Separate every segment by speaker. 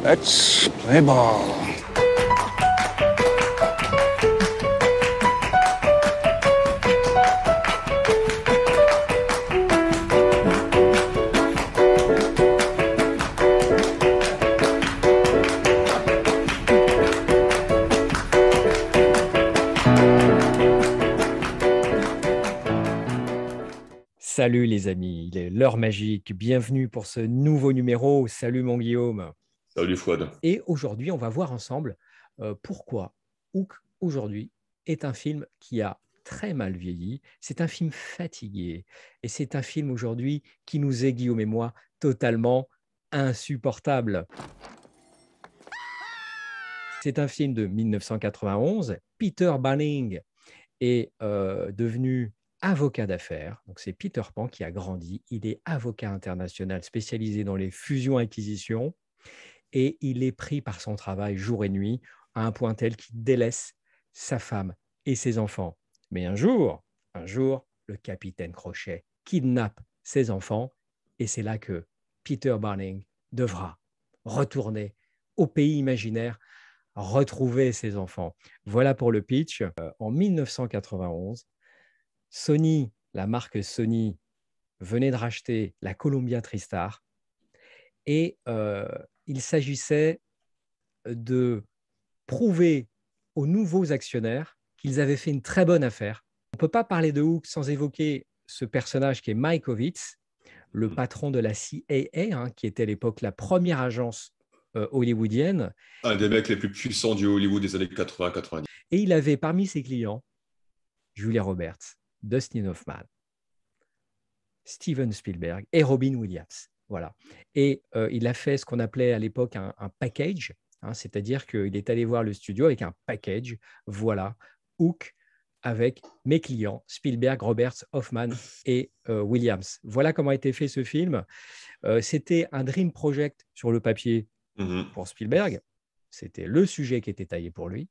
Speaker 1: Let's play ball.
Speaker 2: Salut les amis, il est l'heure magique. Bienvenue pour ce nouveau numéro. Salut mon Guillaume.
Speaker 3: Salut Fouad.
Speaker 2: Et aujourd'hui, on va voir ensemble pourquoi Hook aujourd'hui est un film qui a très mal vieilli. C'est un film fatigué et c'est un film aujourd'hui qui nous est, Guillaume et moi, totalement insupportable. C'est un film de 1991. Peter Banning est devenu avocat d'affaires. Donc, c'est Peter Pan qui a grandi. Il est avocat international spécialisé dans les fusions-acquisitions et il est pris par son travail jour et nuit à un point tel qu'il délaisse sa femme et ses enfants. Mais un jour, le capitaine Crochet kidnappe ses enfants et c'est là que Peter Banning devra retourner au pays imaginaire, retrouver ses enfants. Voilà pour le pitch. En 1991, Sony, la marque Sony, venait de racheter la Columbia TriStar et il s'agissait de prouver aux nouveaux actionnaires qu'ils avaient fait une très bonne affaire. On ne peut pas parler de Hook sans évoquer ce personnage qui est Mike Ovitz, le patron de la CAA, qui était à l'époque la première agence hollywoodienne.
Speaker 3: Un des mecs les plus puissants du Hollywood des années 80-90.
Speaker 2: Et il avait parmi ses clients Julia Roberts, Dustin Hoffman, Steven Spielberg et Robin Williams. Voilà. Et il a fait ce qu'on appelait à l'époque un package, c'est-à-dire qu'il est allé voir le studio avec un package, voilà, Hook avec mes clients, Spielberg, Roberts, Hoffman et Williams. Voilà comment a été fait ce film. C'était un dream project sur le papier pour Spielberg. C'était le sujet qui était taillé pour lui.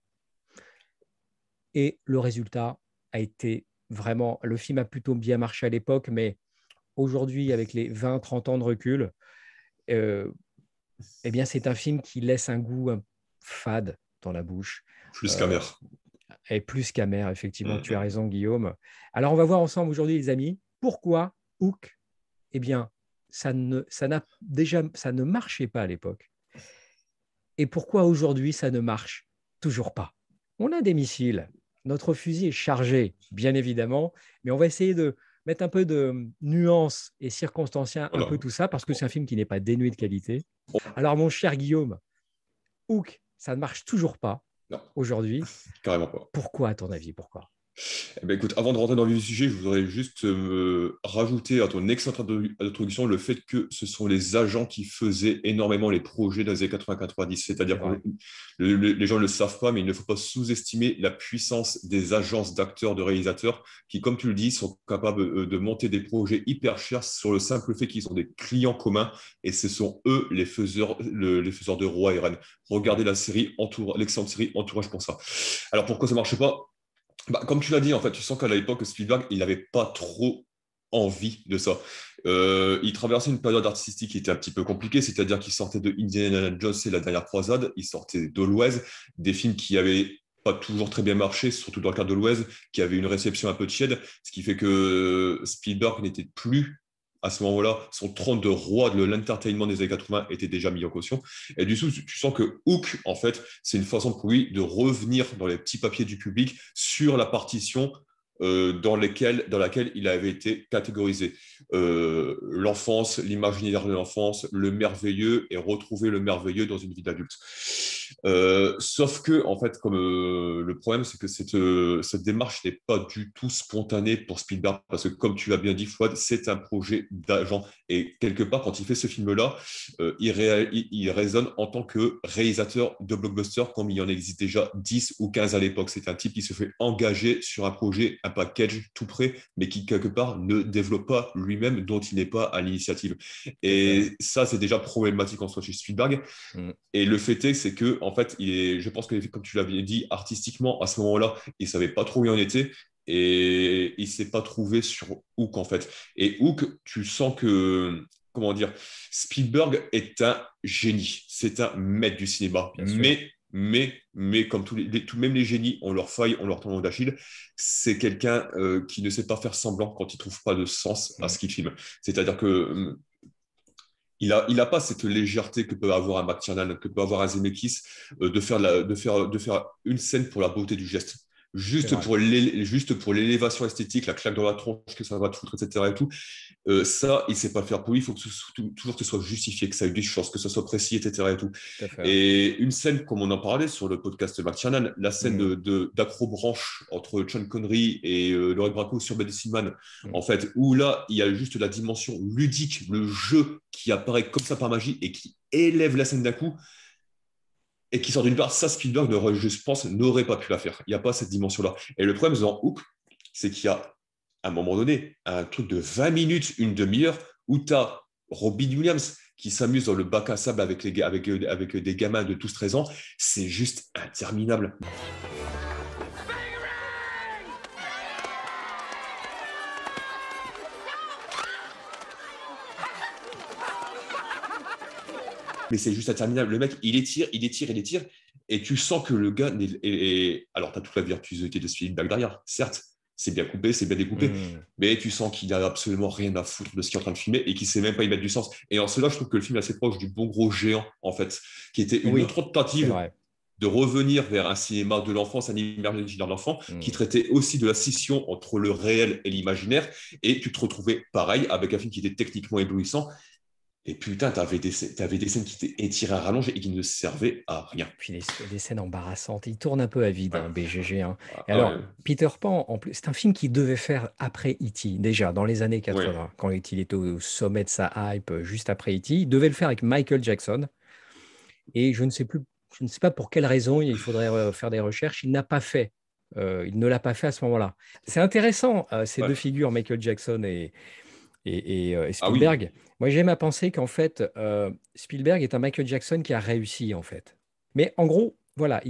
Speaker 2: Et le résultat a été vraiment... Le film a plutôt bien marché à l'époque, mais aujourd'hui, avec les 20-30 ans de recul, eh bien, c'est un film qui laisse un goût fade dans la bouche.
Speaker 3: Plus qu'amer.
Speaker 2: Et plus qu'amer, effectivement, tu as raison, Guillaume. Alors, on va voir ensemble aujourd'hui, les amis, pourquoi Hook, eh bien, ça ne marchait pas à l'époque. Et pourquoi aujourd'hui, ça ne marche toujours pas. On a des missiles. Notre fusil est chargé, bien évidemment, mais on va essayer de mettre un peu de nuance et circonstanciel un peu tout ça, parce que c'est un film qui n'est pas dénué de qualité. Alors, mon cher Guillaume, Hook, ça ne marche toujours pas aujourd'hui.
Speaker 3: Carrément pas.
Speaker 2: Pourquoi, à ton avis, pourquoi ?
Speaker 3: Eh ben, écoute, avant de rentrer dans le vif du sujet, je voudrais juste rajouter à ton excellente introduction le fait que ce sont les agents qui faisaient énormément les projets dans les années 80-90. C'est-à-dire que les gens ne le savent pas, mais il ne faut pas sous-estimer la puissance des agences d'acteurs, de réalisateurs, qui, comme tu le dis, sont capables de monter des projets hyper chers sur le simple fait qu'ils ont des clients communs, et ce sont eux les faiseurs de rois et reines. Regardez la série l'excellente série Entourage pour ça. Alors pourquoi ça ne marche pas ? Comme tu l'as dit, en fait, tu sens qu'à l'époque, Spielberg, il n'avait pas trop envie de ça. Il traversait une période artistique qui était un petit peu compliquée, c'est-à-dire qu'il sortait de Indiana Jones et la dernière croisade, il sortait d'Always, des films qui avaient pas toujours très bien marché, surtout dans le cadre d'Always, qui avait une réception un peu tiède, ce qui fait que Spielberg n'était plus à ce moment-là, son trône de roi de l'entertainment des années 80 était déjà mis en caution. Et du coup, tu sens que Hook, en fait, c'est une façon pour lui de revenir dans les petits papiers du public sur la partition dans laquelle il avait été catégorisé. L'enfance, l'imaginaire de l'enfance, le merveilleux, et retrouver le merveilleux dans une vie d'adulte. Sauf que, en fait, comme le problème, c'est que cette démarche n'est pas du tout spontanée pour Spielberg, parce que, comme tu l'as bien dit, Fouad, c'est un projet d'agent. Et quelque part, quand il fait ce film-là, il résonne en tant que réalisateur de blockbuster, comme il y en existe déjà 10 ou 15 à l'époque. C'est un type qui se fait engager sur un projet, un package tout prêt, mais qui, quelque part, ne développe pas lui-même, dont il n'est pas à l'initiative. Et ça, c'est déjà problématique en soi chez Spielberg. Et le fait est, c'est que, en fait, je pense que, comme tu l'avais dit, artistiquement, à ce moment-là, il ne savait pas trop où il en était. Et il ne s'est pas trouvé sur Hook, en fait. Et Hook, tu sens que comment dire, Spielberg est un génie, c'est un maître du cinéma, mais comme même les génies ont leurs failles, ont leur tendon d'Achille, c'est quelqu'un qui ne sait pas faire semblant quand il ne trouve pas de sens à ce qu'il filme. C'est-à-dire que il a pas cette légèreté que peut avoir un McTiernan, que peut avoir un Zemeckis, de faire une scène pour la beauté du geste. Juste pour l'élévation esthétique, la claque dans la tronche que ça va te foutre, etc. Et tout. Ça, il ne sait pas le faire. Pour lui, il faut toujours que ce soit justifié, que ça ait du sens, que ce soit précis, etc. Et tout. Et une scène, comme on en parlait sur le podcast de McTiernan, la scène d'accrobranche entre Sean Connery et Laurie Bracco sur Medicine Man, en fait, où là, il y a juste la dimension ludique, le jeu qui apparaît comme ça par magie et qui élève la scène d'un coup et qui sort d'une part. Ça, Spielberg, je pense, n'aurait pas pu la faire. Il n'y a pas cette dimension-là. Et le problème dans Hook, c'est qu'il y a, à un moment donné, un truc de 20 minutes, une demi-heure, où tu as Robin Williams qui s'amuse dans le bac à sable avec des gamins de 12-13 ans. C'est juste interminable. Mais c'est juste interminable. Le mec, il étire, et tu sens que le gars... Alors, tu as toute la virtuosité de Spielberg derrière, certes, c'est bien coupé, c'est bien découpé, mais tu sens qu'il n'a absolument rien à foutre de ce qu'il est en train de filmer et qu'il ne sait même pas y mettre du sens. Et en cela, je trouve que le film est assez proche du Bon Gros Géant, en fait, qui était une autre tentative de revenir vers un cinéma de l'enfance, un imaginaire de l'enfant, qui traitait aussi de la scission entre le réel et l'imaginaire, et tu te retrouvais pareil avec un film qui était techniquement éblouissant. Et putain, t'avais des scènes qui étaient étirées à rallonge et qui ne servaient à rien.
Speaker 2: Puis des scènes embarrassantes. Il tourne un peu à vide, BGG. Hein. Et alors, Peter Pan, en plus, c'est un film qu'il devait faire après E.T., déjà, dans les années 80, quand il était au sommet de sa hype, juste après E.T. Il devait le faire avec Michael Jackson. Et je ne sais pas pour quelle raison, il faudrait faire des recherches. Il n'a pas fait. Il ne l'a pas fait à ce moment-là. C'est intéressant, ces deux figures, Michael Jackson et Spielberg. Moi, j'aime à penser qu'en fait, Spielberg est un Michael Jackson qui a réussi, en fait. Mais en gros, voilà,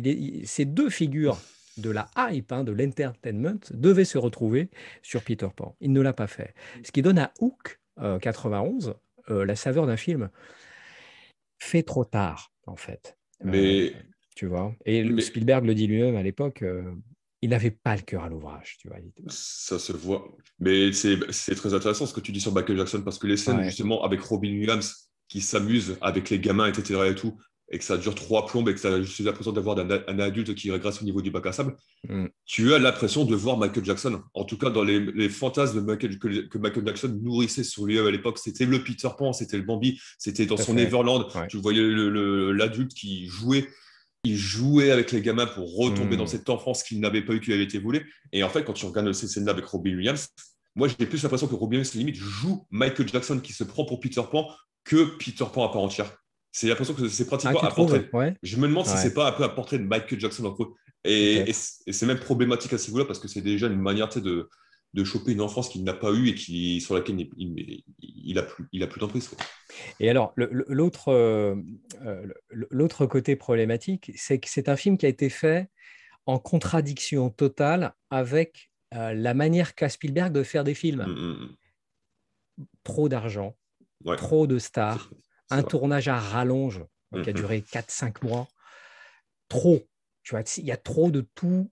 Speaker 2: ces deux figures de la hype, de l'entertainment, devaient se retrouver sur Peter Pan. Il ne l'a pas fait. Ce qui donne à Hook, 91, la saveur d'un film fait trop tard, en fait. Tu vois. Et Spielberg le dit lui-même à l'époque, il n'avait pas le cœur à l'ouvrage, tu vois.
Speaker 3: Ça se voit. Mais c'est très intéressant ce que tu dis sur Michael Jackson, parce que les scènes, justement, avec Robin Williams qui s'amuse avec les gamins, etc. et tout, et que ça dure 3 plombes et que ça a juste l'impression d'avoir un adulte qui régresse au niveau du bac à sable, tu as l'impression de voir Michael Jackson. En tout cas, dans les fantasmes que Michael Jackson nourrissait sur lui à l'époque, c'était le Peter Pan, c'était le Bambi, c'était dans son Neverland. Tu voyais l'adulte qui jouait. Il jouait avec les gamins pour retomber dans cette enfance qu'il n'avait pas eu, qui avait été volée. Et en fait, quand tu regardes ces scènes-là avec Robin Williams, moi, j'ai plus l'impression que Robin Williams, limite, joue Michael Jackson qui se prend pour Peter Pan que Peter Pan à part entière. C'est l'impression que c'est pratiquement un portrait. Je me demande si c'est pas un peu un portrait de Michael Jackson entre eux. Et c'est même problématique à ce niveau-là parce que c'est déjà une manière de choper une enfance qu'il n'a pas eue et sur laquelle il a plus d'emprise.
Speaker 2: Et alors, l'autre côté problématique, c'est que c'est un film qui a été fait en contradiction totale avec la manière qu'a Spielberg de faire des films. Trop d'argent, trop de stars, un tournage à rallonge qui a duré 4-5 mois. Trop. Tu vois, il y a trop de tout.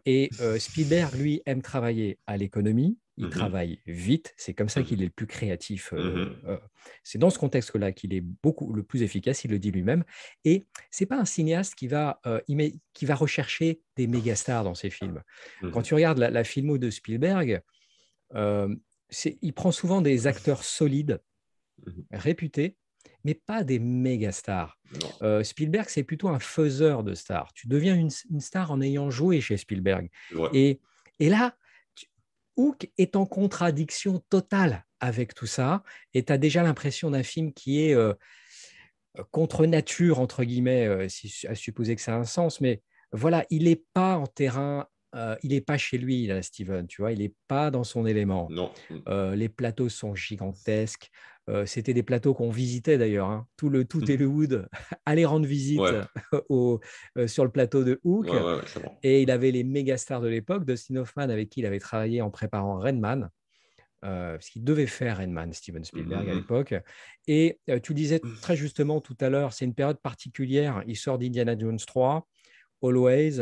Speaker 2: Et Spielberg, lui, aime travailler à l'économie. Il travaille vite. C'est comme ça qu'il est le plus créatif. C'est dans ce contexte-là qu'il est beaucoup le plus efficace. Il le dit lui-même. Et c'est pas un cinéaste qui va rechercher des méga stars dans ses films. Quand tu regardes la filmo de Spielberg, il prend souvent des acteurs solides, réputés, mais pas des méga stars. Spielberg, c'est plutôt un faiseur de stars. Tu deviens une star en ayant joué chez Spielberg. Et là, Hook est en contradiction totale avec tout ça, et tu as déjà l'impression d'un film qui est contre nature, entre guillemets, à supposer que ça a un sens, mais voilà, il n'est pas en terrain, il n'est pas chez lui, là, Steven, tu vois, il n'est pas dans son élément. Les plateaux sont gigantesques. C'était des plateaux qu'on visitait d'ailleurs, tout Hollywood allait rendre visite sur le plateau de Hook, et il avait les méga stars de l'époque, Dustin Hoffman avec qui il avait travaillé en préparant Rain Man, parce qu'il devait faire Rain Man, Steven Spielberg, à
Speaker 3: Mhm.
Speaker 2: l'époque. Et tu disais très justement tout à l'heure, c'est une période particulière. Il sort d'Indiana Jones 3, Always.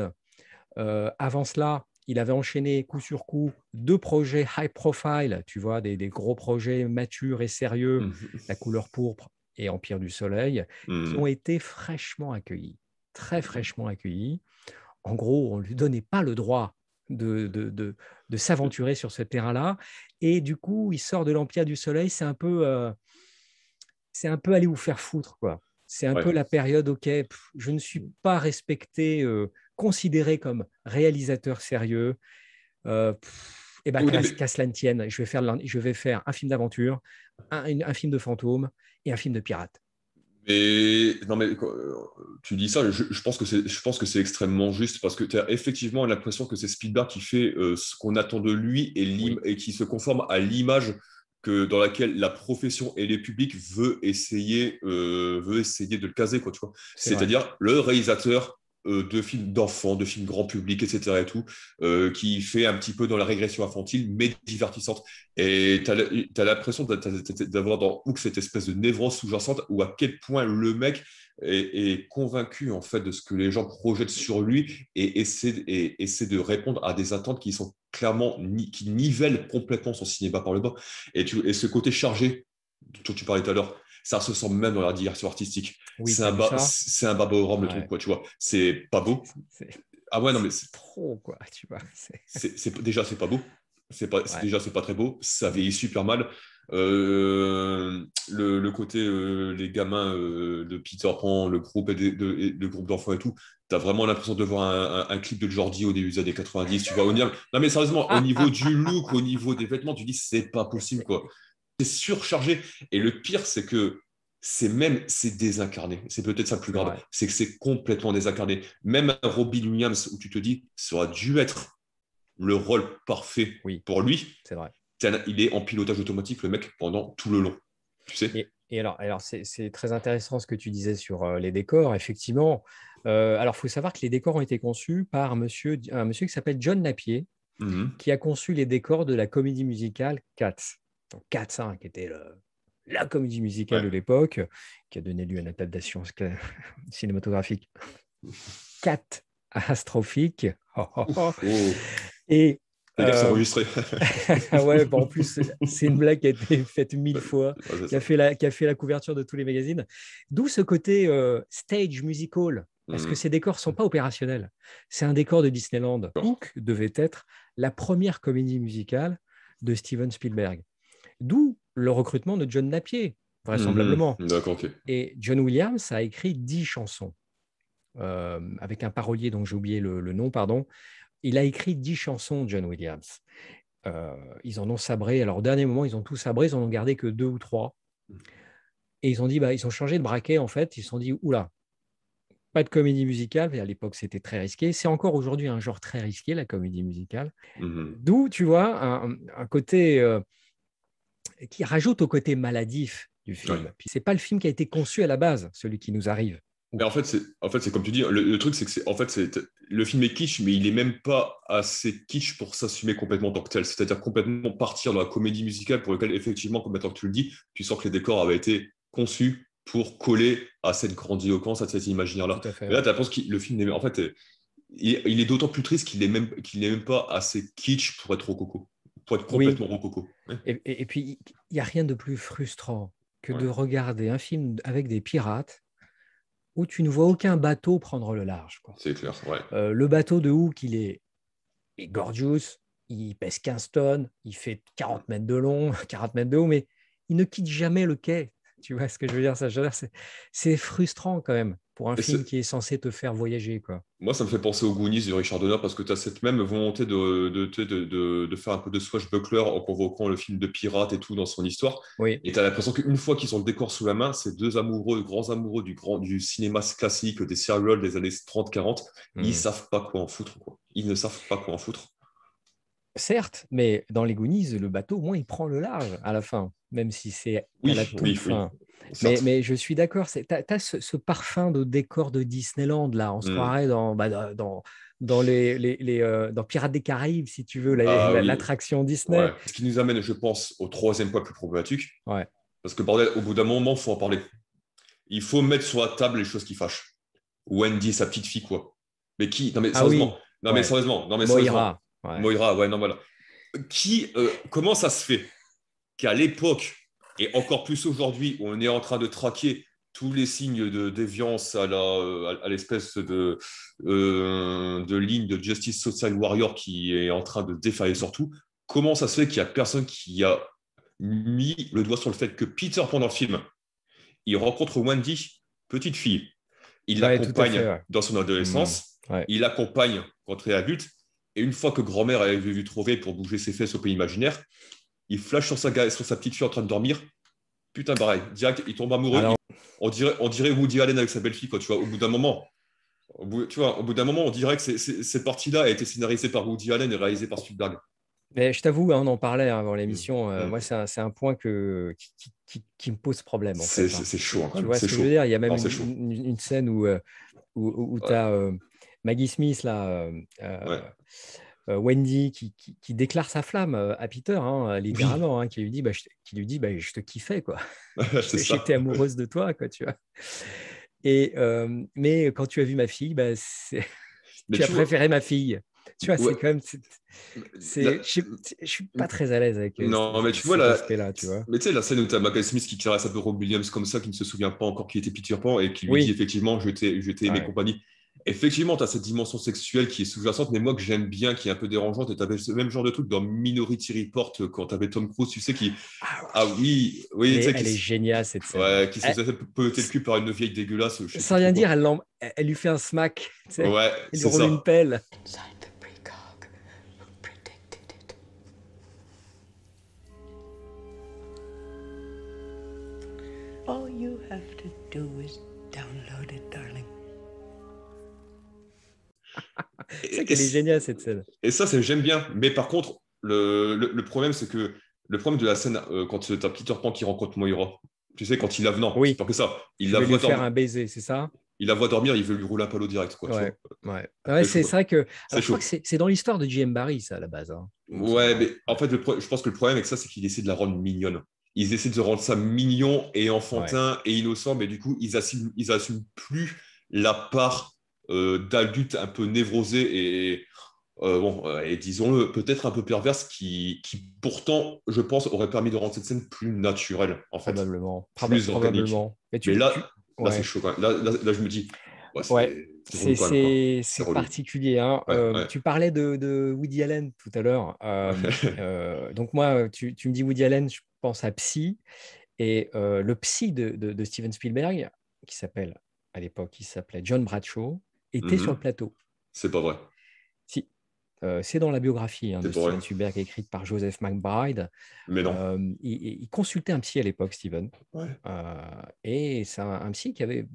Speaker 2: Avant cela, il avait enchaîné coup sur coup 2 projets high profile, tu vois, des gros projets matures et sérieux,
Speaker 3: Mhm.
Speaker 2: La couleur pourpre et Empire du Soleil, qui ont
Speaker 3: Mhm.
Speaker 2: été fraîchement accueillis, très fraîchement accueillis. En gros, on ne lui donnait pas le droit de s'aventurer sur ce terrain-là. Et du coup, il sort de l'Empire du Soleil, c'est un peu aller vous faire foutre, quoi. C'est un peu
Speaker 3: Ouais.
Speaker 2: la période, OK, je ne suis pas respecté, considéré comme réalisateur sérieux. Et ben,
Speaker 3: Oui, mais,
Speaker 2: qu'à cela ne tienne, je vais faire un film d'aventure, un film de fantôme et un film de pirate.
Speaker 3: non, mais tu dis ça, je pense que c'est extrêmement juste parce que tu as effectivement l'impression que c'est Spielberg qui fait ce qu'on attend de lui
Speaker 2: Oui,
Speaker 3: et qui se conforme à l'image dans laquelle la profession et les publics veut essayer de le caser, quoi, tu vois.
Speaker 2: c'est vrai.
Speaker 3: C'est-à-dire le réalisateur de films d'enfants, de films grand public, etc. et tout, qui fait un petit peu dans la régression infantile, mais divertissante. Et tu as l'impression d'avoir dans Hook cette espèce de névrose sous-jacente où à quel point le mec est convaincu en fait de ce que les gens projettent sur lui et essaie de répondre à des attentes qui sont clairement qui nivellent complètement son cinéma par le bas. Et ce côté chargé dont tu parlais tout à l'heure, ça se sent même dans la direction artistique.
Speaker 2: Oui, tu as vu ça?
Speaker 3: C'est un baborome le truc,
Speaker 2: Ouais.
Speaker 3: quoi, tu vois. C'est pas beau.
Speaker 2: C'est
Speaker 3: Ah ouais, non, mais
Speaker 2: c'est trop, quoi, tu vois.
Speaker 3: déjà, c'est pas beau.
Speaker 2: Ouais.
Speaker 3: Déjà, c'est pas très beau. Ça vieillit super mal. Le côté, les gamins de Peter Pan, le groupe, le groupe d'enfants et tout, t'as vraiment l'impression de voir un clip de Jordi au début des années 90. Tu vois, non, mais sérieusement, au niveau du look, au niveau des vêtements, tu dis, c'est pas possible, quoi. C'est surchargé. Et le pire, c'est que c'est désincarné. C'est peut-être ça le plus
Speaker 2: C'est
Speaker 3: grave.
Speaker 2: vrai.
Speaker 3: C'est que c'est complètement désincarné. Même un Robin Williams où tu te dis, ça aurait dû être le rôle parfait
Speaker 2: Oui,
Speaker 3: pour lui.
Speaker 2: c'est vrai.
Speaker 3: Il est en pilotage automatique, le mec, pendant tout le long. Tu sais?
Speaker 2: Et alors c'est très intéressant ce que tu disais sur les décors, effectivement. Alors, il faut savoir que les décors ont été conçus par un monsieur qui s'appelle John Napier,
Speaker 3: Mhm.
Speaker 2: qui a conçu les décors de la comédie musicale Cats. Donc, Cats, hein, qui était la comédie musicale
Speaker 3: Ouais.
Speaker 2: de l'époque, qui a donné lieu à une adaptation cinématographique catastrophique.
Speaker 3: Oh.
Speaker 2: Et
Speaker 3: Fais gaffe, c'est enregistré.
Speaker 2: ouais, bon, en plus, c'est une blague qui a été faite 1000 fois,
Speaker 3: Ouais, c'est ça.
Speaker 2: qui a fait la couverture de tous les magazines. D'où ce côté stage musical, parce que
Speaker 3: Mhm.
Speaker 2: ces décors ne sont pas opérationnels. C'est un décor de Disneyland. Hook devait être la première comédie musicale de Steven Spielberg. D'où le recrutement de John Napier,
Speaker 3: Mhm.
Speaker 2: vraisemblablement.
Speaker 3: D'accord, ok.
Speaker 2: Et John Williams a écrit 10 chansons, avec un parolier dont j'ai oublié le nom, pardon. Il a écrit 10 chansons, John Williams. Ils en ont sabré. Alors, au dernier moment, ils ont tout sabré. Ils en ont gardé que 2 ou 3. Et ils ont dit, ils ont changé de braquet, en fait. Ils se sont dit, oula, pas de comédie musicale. Mais à l'époque, c'était très risqué. C'est encore aujourd'hui un genre très risqué, la comédie musicale.
Speaker 3: Mhm.
Speaker 2: D'où, tu vois, un côté qui rajoute au côté maladif du
Speaker 3: Ouais.
Speaker 2: film. Puis, c'est pas le film qui a été conçu à la base, celui qui nous arrive.
Speaker 3: Mais en fait, c'est comme tu dis, le truc, c'est que le film est kitsch, mais il est même pas assez kitsch pour s'assumer complètement en tant que tel. C'est-à-dire complètement partir dans la comédie musicale pour laquelle, effectivement, comme maintenant que tu le dis, tu sens que les décors avaient été conçus pour coller à cette grandiloquence, à cet imaginaire-là.
Speaker 2: Tout à fait,
Speaker 3: Mais là,
Speaker 2: ouais.
Speaker 3: tu penses que le film, en fait, il est d'autant plus triste qu'il est même pas assez kitsch pour être rococo, pour être
Speaker 2: Oui.
Speaker 3: complètement rococo. Ouais.
Speaker 2: Et puis, il n'y a rien de plus frustrant que
Speaker 3: Ouais.
Speaker 2: de regarder un film avec des pirates où tu ne vois aucun bateau prendre le large, quoi.
Speaker 3: C'est clair, ouais.
Speaker 2: Le bateau de Hook, est gorgeous, il pèse 15 tonnes, il fait 40 mètres de long, 40 mètres de haut, mais il ne quitte jamais le quai. Tu vois ce que je veux dire? C'est frustrant quand même pour un
Speaker 3: Et
Speaker 2: film
Speaker 3: c'est-
Speaker 2: qui est censé te faire voyager, quoi.
Speaker 3: Moi, ça me fait penser aux Goonies de Richard Donner parce que tu as cette même volonté de faire un peu de swashbuckler en convoquant le film de pirate et tout dans son histoire.
Speaker 2: Oui.
Speaker 3: Et tu as l'impression qu'une fois qu'ils ont le décor sous la main, ces deux amoureux, grands amoureux du cinéma classique, des serials des années 30-40, ils
Speaker 2: Hmm.
Speaker 3: savent pas quoi en foutre, quoi. Ils ne savent pas quoi en foutre.
Speaker 2: Certes, mais dans les Goonies, le bateau, au moins, il prend le large à la fin, même si c'est qu'à
Speaker 3: Oui,
Speaker 2: la toute
Speaker 3: oui, oui.
Speaker 2: fin. Mais je suis d'accord, tu as ce parfum de décor de Disneyland, là. On se croirait dans dans Pirates des Caraïbes, si tu veux,
Speaker 3: Ah oui,
Speaker 2: l'attraction Disney.
Speaker 3: ouais. Ce qui nous amène, je pense, au troisième point plus problématique.
Speaker 2: Ouais.
Speaker 3: Parce que, bordel, au bout d'un moment, il faut en parler. Il faut mettre sur la table les choses qui fâchent. Wendy, sa petite fille, quoi. Mais qui? Non, mais
Speaker 2: Ah oui,
Speaker 3: sérieusement. Non, mais
Speaker 2: ouais.
Speaker 3: sérieusement. Non, mais sérieusement.
Speaker 2: Moira. Ouais.
Speaker 3: Moira, ouais, non, voilà. Comment ça se fait qu'à l'époque, et encore plus aujourd'hui, où on est en train de traquer tous les signes de déviance à l'espèce de ligne de Justice Social Warrior qui est en train de défailler sur tout, comment ça se fait qu'il n'y a personne qui a mis le doigt sur le fait que Peter, pendant le film, il rencontre Wendy, petite fille, il
Speaker 2: Ouais, tout à
Speaker 3: l'accompagne
Speaker 2: fait, ouais.
Speaker 3: dans son adolescence,
Speaker 2: Ouais.
Speaker 3: il l'accompagne quand il est adulte, et une fois que grand-mère avait vu trouver pour bouger ses fesses au pays imaginaire, il flash sur sa petite fille en train de dormir. Putain, pareil, direct, il tombe amoureux.
Speaker 2: Alors,
Speaker 3: On dirait Woody Allen avec sa belle-fille, quoi, tu vois, au bout d'un moment. Au bout d'un moment, on dirait que cette partie-là a été scénarisée par Woody Allen et réalisée par Spielberg.
Speaker 2: mais je t'avoue, on en parlait avant l'émission. Moi,
Speaker 3: Mm.
Speaker 2: c'est un point qui me pose problème, en fait.
Speaker 3: C'est chaud, hein,
Speaker 2: Tu vois
Speaker 3: c'est
Speaker 2: ce que je
Speaker 3: chaud.
Speaker 2: veux dire? Il y a même
Speaker 3: Non, c'est chaud.
Speaker 2: une scène où tu
Speaker 3: Ouais,
Speaker 2: as Maggie Smith, là,
Speaker 3: ouais.
Speaker 2: Wendy, qui déclare sa flamme à Peter, hein,
Speaker 3: Oui,
Speaker 2: littéralement, hein, qui lui dit, je te kiffais, quoi.
Speaker 3: c'est ça.
Speaker 2: J'étais amoureuse de toi, quoi, tu vois. Mais quand tu as vu ma fille,
Speaker 3: Mais
Speaker 2: tu as
Speaker 3: tu vois,
Speaker 2: préféré ma fille. Tu vois,
Speaker 3: ouais,
Speaker 2: c'est quand même.
Speaker 3: la-
Speaker 2: Je suis pas très à l'aise avec
Speaker 3: non, mais tu vois,
Speaker 2: cet aspect-là, tu vois.
Speaker 3: mais tu sais, la scène où tu as Michael Smith qui caresse un peu Rob Williams comme ça, qui ne se souvient pas encore qui était Peter Pan et qui lui dit
Speaker 2: Oui,
Speaker 3: effectivement, je t'ai aimé
Speaker 2: ouais.
Speaker 3: compagnie. Effectivement, tu as cette dimension sexuelle qui est sous-jacente, mais moi que j'aime bien, qui est un peu dérangeante, et tu avais ce même genre de truc dans Minority Report quand tu avais Tom Cruise, tu sais, qui.
Speaker 2: Ah,
Speaker 3: Ah oui, oui, tu sais,
Speaker 2: elle est géniale, cette scène.
Speaker 3: ouais, qui s'est fait peloter le cul par une vieille dégueulasse, je sais plus
Speaker 2: Sans
Speaker 3: trop
Speaker 2: rien
Speaker 3: quoi.
Speaker 2: dire, elle lui fait un smack. Tu sais.
Speaker 3: Ouais,
Speaker 2: Elle lui
Speaker 3: c'est
Speaker 2: roule une
Speaker 3: ça.
Speaker 2: pelle.
Speaker 4: Inside the precog who predicted it. All you have to do is download it, darling.
Speaker 2: C'est vrai qu'elle est géniale, cette scène.
Speaker 3: Et ça, j'aime bien. Mais par contre, le problème, c'est que le problème de la scène, quand tu as Peter Pan qui rencontre Moira, tu sais, quand il la non, c'est
Speaker 2: Oui,
Speaker 3: pas que ça. Il
Speaker 2: je
Speaker 3: la
Speaker 2: vais lui
Speaker 3: voit
Speaker 2: faire
Speaker 3: dormir,
Speaker 2: un baiser, c'est ça?
Speaker 3: il la voit dormir, il veut lui rouler un palo direct, quoi, tu
Speaker 2: Ouais,
Speaker 3: vois.
Speaker 2: ouais. Ouais,
Speaker 3: C'est
Speaker 2: c'est
Speaker 3: chaud.
Speaker 2: vrai que.
Speaker 3: C'est
Speaker 2: Alors, je crois que
Speaker 3: chaud.
Speaker 2: c'est dans l'histoire de J.M. Barrie, ça, à la base, hein, il me semble.
Speaker 3: Ouais,
Speaker 2: Hein.
Speaker 3: mais en fait, je pense que le problème avec ça, c'est qu'il essaie de la rendre mignonne. Ils essaient de rendre ça mignon et
Speaker 2: Ouais.
Speaker 3: enfantin et innocent, mais du coup, ils assument plus la part d'adulte un peu névrosé et disons-le, peut-être un peu perverse qui pourtant, je pense, aurait permis de rendre cette scène plus naturelle, en fait,
Speaker 2: Probablement.
Speaker 3: plus organique.
Speaker 2: Probablement. Mais
Speaker 3: Mais là c'est
Speaker 2: ouais.
Speaker 3: chaud quand même. Là, je me dis, ouais,
Speaker 2: Ouais.
Speaker 3: c'est relou quand même, quoi. C'est
Speaker 2: C'est
Speaker 3: relou.
Speaker 2: particulier. Hein.
Speaker 3: Ouais, ouais.
Speaker 2: Tu parlais de Woody Allen tout à l'heure. Donc, moi, tu me dis Woody Allen, je pense à Psy. Et le psy de Steven Spielberg, à l'époque, il s'appelait John Bradshaw, était sur le
Speaker 3: Mhm.
Speaker 2: plateau.
Speaker 3: C'est pas vrai.
Speaker 2: Si. C'est dans la biographie
Speaker 3: C'est
Speaker 2: de
Speaker 3: pas vrai.
Speaker 2: Steven Spielberg, écrite par Joseph McBride.
Speaker 3: Mais non.
Speaker 2: Il consultait un psy à l'époque, Steven.
Speaker 3: Ouais.
Speaker 2: Et c'est un psy qui avait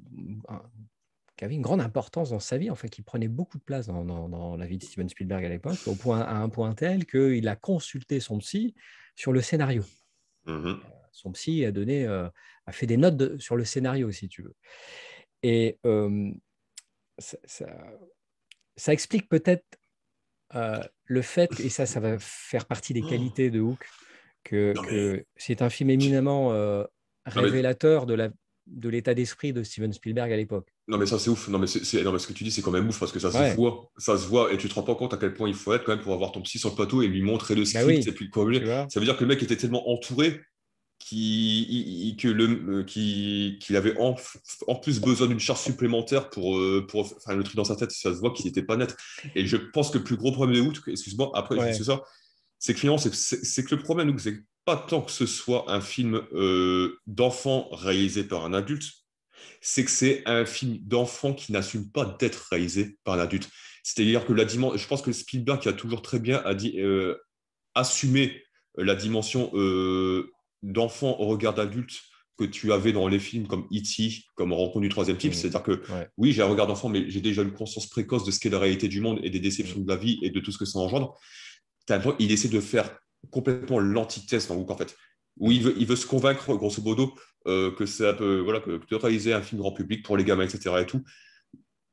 Speaker 2: une grande importance dans sa vie, enfin, qui prenait beaucoup de place dans la vie de Steven Spielberg à l'époque, à un point tel qu'il a consulté son psy sur le scénario.
Speaker 3: Mhm.
Speaker 2: Son psy a fait des notes sur le scénario, si tu veux. Et ça, ça explique peut-être le fait, et ça va faire partie des
Speaker 3: Oh.
Speaker 2: qualités de Hook,
Speaker 3: Non, mais.
Speaker 2: que c'est un film éminemment
Speaker 3: Non, mais.
Speaker 2: révélateur de l'état d'esprit de Steven Spielberg à l'époque.
Speaker 3: Non, mais ça, c'est ouf. Non, mais, non, mais ce que tu dis, c'est quand même ouf parce que ça se
Speaker 2: Ouais,
Speaker 3: voit. Ça se voit et tu te rends pas compte à quel point il faut être quand même pour avoir ton psy sur le plateau et lui montrer le
Speaker 2: bah
Speaker 3: script et
Speaker 2: oui,
Speaker 3: puis quoi.
Speaker 2: tu vois.
Speaker 3: Ça veut dire que le mec était tellement entouré qu'il avait en plus besoin d'une charge supplémentaire pour faire le truc dans sa tête. Ça se voit qu'il n'était pas net. Et je pense que le plus gros problème de Hook, excuse-moi, après, juste
Speaker 2: Ouais.
Speaker 3: ça, c'est que finalement, c'est que le problème, nous, c'est pas tant que ce soit un film d'enfant réalisé par un adulte, c'est que c'est un film d'enfant qui n'assume pas d'être réalisé par un adulte. C'est-à-dire que je pense que Spielberg qui a toujours très bien assumé la dimension d'enfant au regard d'adulte que tu avais dans les films comme E.T., comme Rencontre du troisième type.
Speaker 2: Mmh.
Speaker 3: C'est-à-dire que
Speaker 2: Ouais.
Speaker 3: oui, j'ai un regard d'enfant, mais j'ai déjà une conscience précoce de ce qu'est la réalité du monde et des déceptions
Speaker 2: Mmh.
Speaker 3: de la vie et de tout ce que ça engendre. Il essaie de faire complètement l'antithèse dans Hook, en fait. où il veut se convaincre, grosso modo, que c'est un peu, voilà, que de réaliser un film grand public pour les gamins, etc. et tout,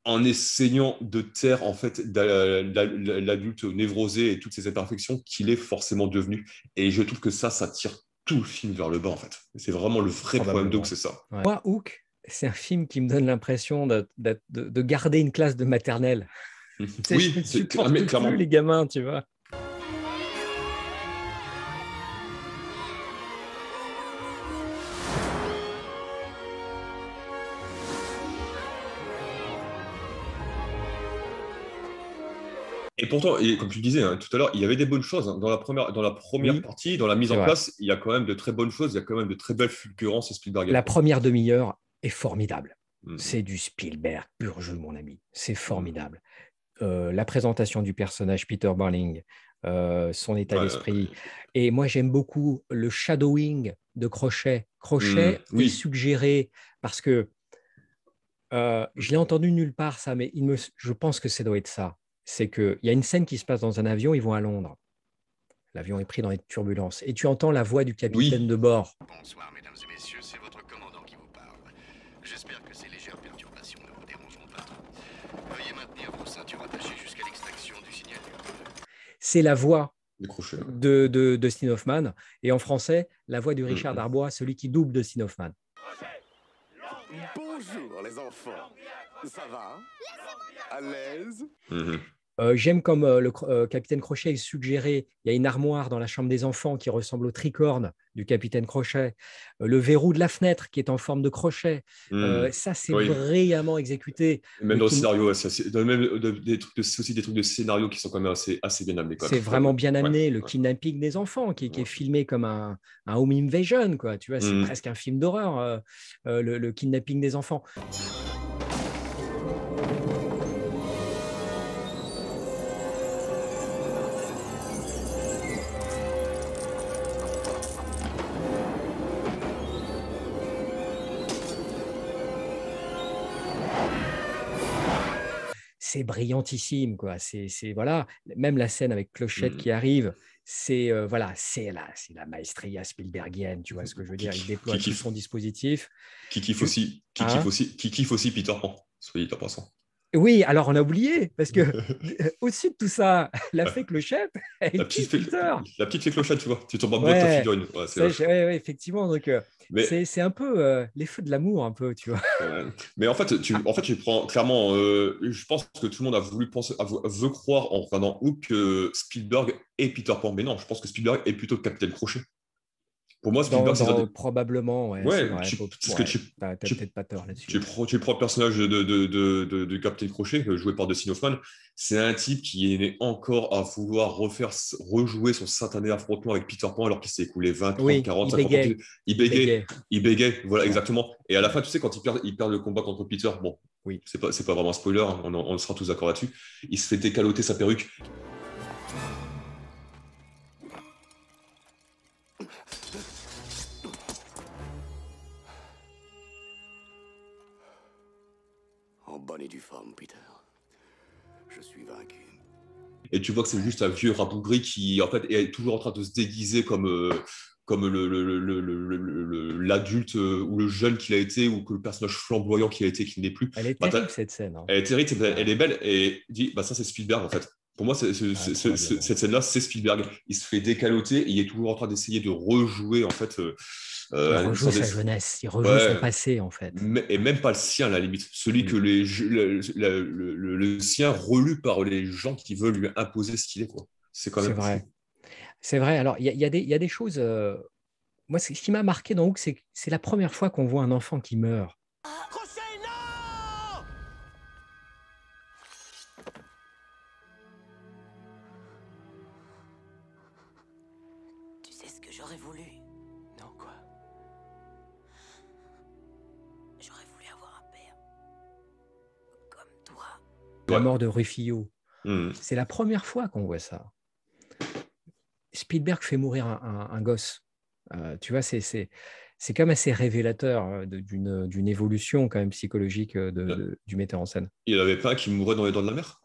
Speaker 3: en essayant de taire en fait l'adulte névrosé et toutes ses imperfections qu'il est forcément devenu. Et je trouve que ça tire tout le film vers le bas en fait. C'est vraiment le vrai problème de Hook, c'est ça.
Speaker 2: Ouais. Moi, Hook, c'est un film qui me donne l'impression de garder une classe de maternelle.
Speaker 3: Oui,
Speaker 2: je ne supporte plus les gamins, tu vois.
Speaker 3: Et pourtant, comme tu disais tout à l'heure, il y avait des bonnes choses dans la première partie, dans la mise en place. Il y a quand même de très bonnes choses, il y a quand même de très belles fulgurances Spielberg.
Speaker 2: La première demi-heure est formidable. C'est du Spielberg pur jus, mon ami. C'est formidable. La présentation du personnage Peter Barling, son état d'esprit. Et moi, j'aime beaucoup le shadowing de Crochet. Crochet est suggéré parce que je l'ai entendu nulle part, ça, mais je pense que ça doit être ça. C'est qu'il y a une scène qui se passe dans un avion, ils vont à Londres. L'avion est pris dans les turbulences. Et tu entends la voix du capitaine de bord.
Speaker 5: Bonsoir, mesdames et messieurs, c'est votre commandant qui vous parle. J'espère que ces légères perturbations ne vous dérangeront pas trop. Veuillez maintenir vos ceintures attachées jusqu'à l'extraction du signal.
Speaker 2: C'est la voix de Dustin Hoffman. Et en français, la voix de Richard Darbois, celui qui double Dustin Hoffman.
Speaker 6: Bonjour les enfants. Ça va? À l'aise?
Speaker 2: J'aime comme le capitaine Crochet est suggéré. Il y a une armoire dans la chambre des enfants qui ressemble au tricorne du capitaine Crochet. Le verrou de la fenêtre qui est en forme de crochet. Ça, c'est brillamment exécuté.
Speaker 3: Même dans le scénario, des trucs de scénario qui sont quand même assez bien amenés.
Speaker 2: C'est vraiment bien amené. Le kidnapping des enfants qui est filmé comme un home invasion, quoi. Tu vois, c'est presque un film d'horreur, le kidnapping des enfants. C'est brillantissime, quoi. C'est voilà, même la scène avec Clochette qui arrive, c'est la maestria Spielbergienne, tu vois ce que je veux dire. Il déploie tout son dispositif.
Speaker 3: Qui kiffe aussi Peter Pan, soyez en passant.
Speaker 2: Oui, alors on a oublié, parce que au-dessus de tout ça, la fée Clochette,
Speaker 3: la petite fée Clochette, tu vois, tu tombes en boîte ta figurine.
Speaker 2: Effectivement, donc c'est un peu les feux de l'amour, un peu, tu vois.
Speaker 3: Mais en fait, tu prends clairement, je pense que tout le monde veut croire en regardant Hook que Spielberg est Peter Pan, mais non, je pense que Spielberg est plutôt le Capitaine Crochet. Pour moi, Spielberg,
Speaker 2: probablement, ouais. T'as peut-être pas tort là-dessus.
Speaker 3: Tu prends le personnage de Captain Crochet, joué par Dustin Hoffman. C'est un type qui est né encore à vouloir rejouer son satané affrontement avec Peter Pan alors qu'il s'est écoulé 20, 30, 40, 50 ans. Il bégayait, voilà, exactement. Et à la fin, tu sais, quand il perd le combat contre Peter, bon, c'est pas vraiment un spoiler, hein, on sera tous d'accord là-dessus. Il se fait décaloter sa perruque.
Speaker 6: En bonne et due forme, Peter. Je suis vaincu.
Speaker 3: Et tu vois que c'est juste un vieux rabougri qui, en fait, est toujours en train de se déguiser comme l'adulte ou le jeune qu'il a été, ou que le personnage flamboyant qu'il a été, qu'il n'est plus.
Speaker 2: Elle est terrible, cette scène. Hein.
Speaker 3: Elle est terrible, elle est belle, et dit, ça, c'est Spielberg, en fait. Pour moi, cette scène-là, c'est Spielberg. Il se fait décaloter et il est toujours en train d'essayer de rejouer, en fait.
Speaker 2: Il rejoue sa jeunesse, il rejoue son passé, en fait.
Speaker 3: Et même pas le sien, à la limite. Celui que le sien relu par les gens qui veulent lui imposer ce qu'il est, quoi. C'est quand même
Speaker 2: vrai. C'est vrai. Alors, il y a des choses... Moi, ce qui m'a marqué dans Hook, c'est la première fois qu'on voit un enfant qui meurt.
Speaker 4: J'aurais voulu. Non, quoi? J'aurais voulu avoir un père. Comme toi.
Speaker 2: La mort de Rufio. C'est la première fois qu'on voit ça. Spielberg fait mourir un gosse. Tu vois, c'est quand même assez révélateur d'une évolution quand même psychologique du metteur en scène.
Speaker 3: Il n'y en avait pas un qui mourait dans les dents de la mer?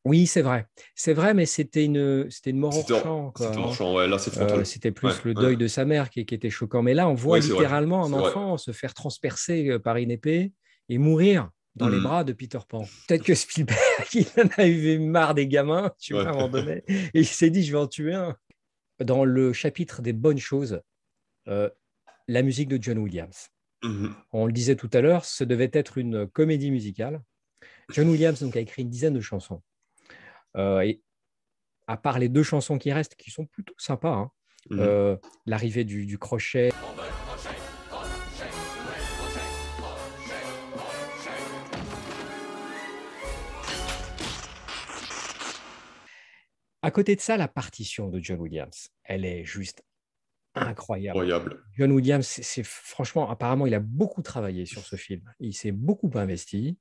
Speaker 2: Oui, c'est vrai. C'est vrai, mais c'était une mort hors
Speaker 3: C'était
Speaker 2: champ, quoi,
Speaker 3: c'était
Speaker 2: hein.
Speaker 3: hors champ, ouais, là c'est frontal.
Speaker 2: C'était
Speaker 3: Ouais,
Speaker 2: plus le
Speaker 3: ouais.
Speaker 2: deuil de sa mère qui était choquant. Mais là, on voit
Speaker 3: Oui, c'est vrai.
Speaker 2: littéralement un
Speaker 3: C'est vrai.
Speaker 2: enfant se faire transpercer par une épée et mourir dans les
Speaker 3: Mhm.
Speaker 2: bras de Peter Pan. Peut-être que Spielberg, il en a eu marre des gamins, tu vois,
Speaker 3: Ouais.
Speaker 2: à un moment donné, et il s'est dit, je vais en tuer un. Dans le chapitre des bonnes choses, euh, la musique de John Williams.
Speaker 3: Mhm.
Speaker 2: On le disait tout à l'heure, ce devait être une comédie musicale. John Williams donc, a écrit une dizaine de chansons. Et à part les 2 chansons qui restent, qui sont plutôt sympas, hein,
Speaker 3: Mhm.
Speaker 2: l'arrivée du crochet. À côté de ça, la partition de John Williams, elle est juste incroyable.
Speaker 3: Incroyable.
Speaker 2: John Williams, franchement, apparemment, il a beaucoup travaillé sur ce film. Il s'est beaucoup investi.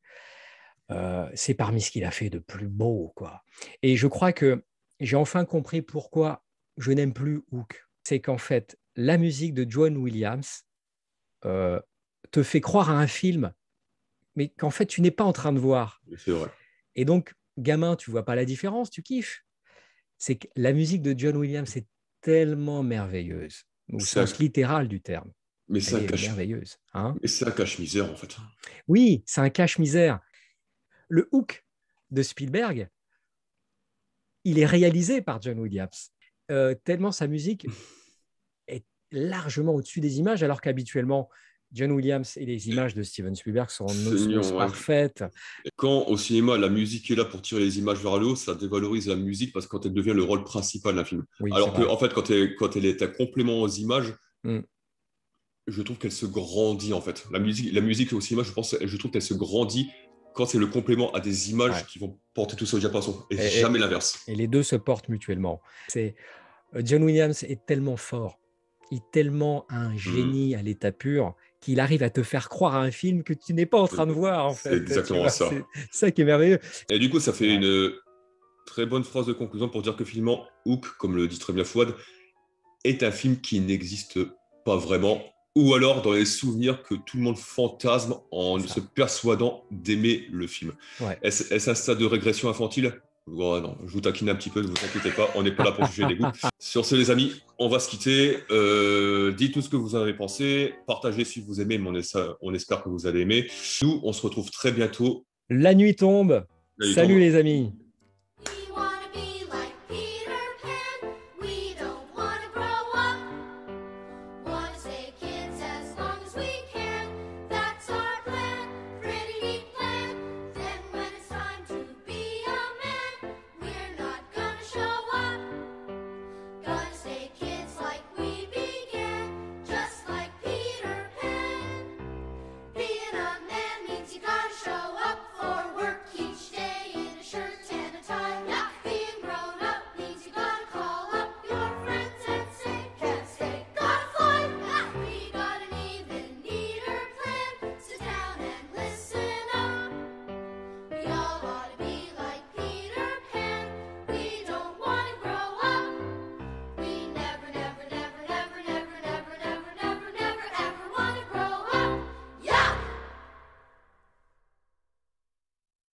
Speaker 2: C'est parmi ce qu'il a fait de plus beau, quoi. Et je crois que j'ai enfin compris pourquoi je n'aime plus Hook. C'est qu'en fait, la musique de John Williams euh, te fait croire à un film, mais qu'en fait, tu n'es pas en train de voir.
Speaker 3: C'est vrai.
Speaker 2: Et donc, gamin, tu vois pas la différence, tu kiffes. C'est que la musique de John Williams est tellement merveilleuse, au
Speaker 3: C'est un-
Speaker 2: sens littéral du terme.
Speaker 3: Mais
Speaker 2: Elle
Speaker 3: c'est un
Speaker 2: est
Speaker 3: cache,
Speaker 2: merveilleuse, hein.
Speaker 3: mais c'est un cache-misère en fait.
Speaker 2: Oui, c'est un cache-misère. Le Hook de Spielberg, il est réalisé par John Williams. Tellement sa musique est largement au-dessus des images, alors qu'habituellement, John Williams et les images de Steven Spielberg sont en osmose
Speaker 3: Seigneur, ouais.
Speaker 2: parfaite.
Speaker 3: Quand au cinéma, la musique est là pour tirer les images vers le haut, ça dévalorise la musique parce que quand elle devient le rôle principal d'un film.
Speaker 2: Oui, c'est
Speaker 3: Alors que,
Speaker 2: vrai.
Speaker 3: en fait, quand elle est un complément aux images,
Speaker 2: Mm.
Speaker 3: je trouve qu'elle se grandit en fait. La musique au cinéma, je trouve qu'elle se grandit quand c'est le complément à des images
Speaker 2: Ouais.
Speaker 3: qui vont porter tout ça au diapason et
Speaker 2: Et,
Speaker 3: jamais l'inverse.
Speaker 2: et les deux se portent mutuellement. John Williams est tellement fort, il est tellement un
Speaker 3: Mhm.
Speaker 2: génie à l'état pur qu'il arrive à te faire croire à un film que tu n'es pas en train de voir, en
Speaker 3: C'est
Speaker 2: fait. Tu
Speaker 3: exactement
Speaker 2: vois,
Speaker 3: ça.
Speaker 2: c'est ça qui est merveilleux.
Speaker 3: Et du coup, ça fait
Speaker 2: Ouais.
Speaker 3: une très bonne phrase de conclusion pour dire que finalement, Hook, comme le dit très bien Fouad, est un film qui n'existe pas vraiment, ou alors dans les souvenirs que tout le monde fantasme en
Speaker 2: C'est ça.
Speaker 3: se persuadant d'aimer le film.
Speaker 2: Ouais.
Speaker 3: Est-ce un stade de régression infantile? Oh, non, je vous taquine un petit peu, ne vous inquiétez pas, on n'est pas là pour juger les goûts. Sur ce, les amis, on va se quitter. Dites-nous ce que vous en avez pensé, partagez si vous aimez, mais on espère que vous allez aimer. Nous, on se retrouve très bientôt.
Speaker 2: La nuit tombe.
Speaker 3: Là, il
Speaker 2: Salut
Speaker 3: tombe.
Speaker 2: les amis.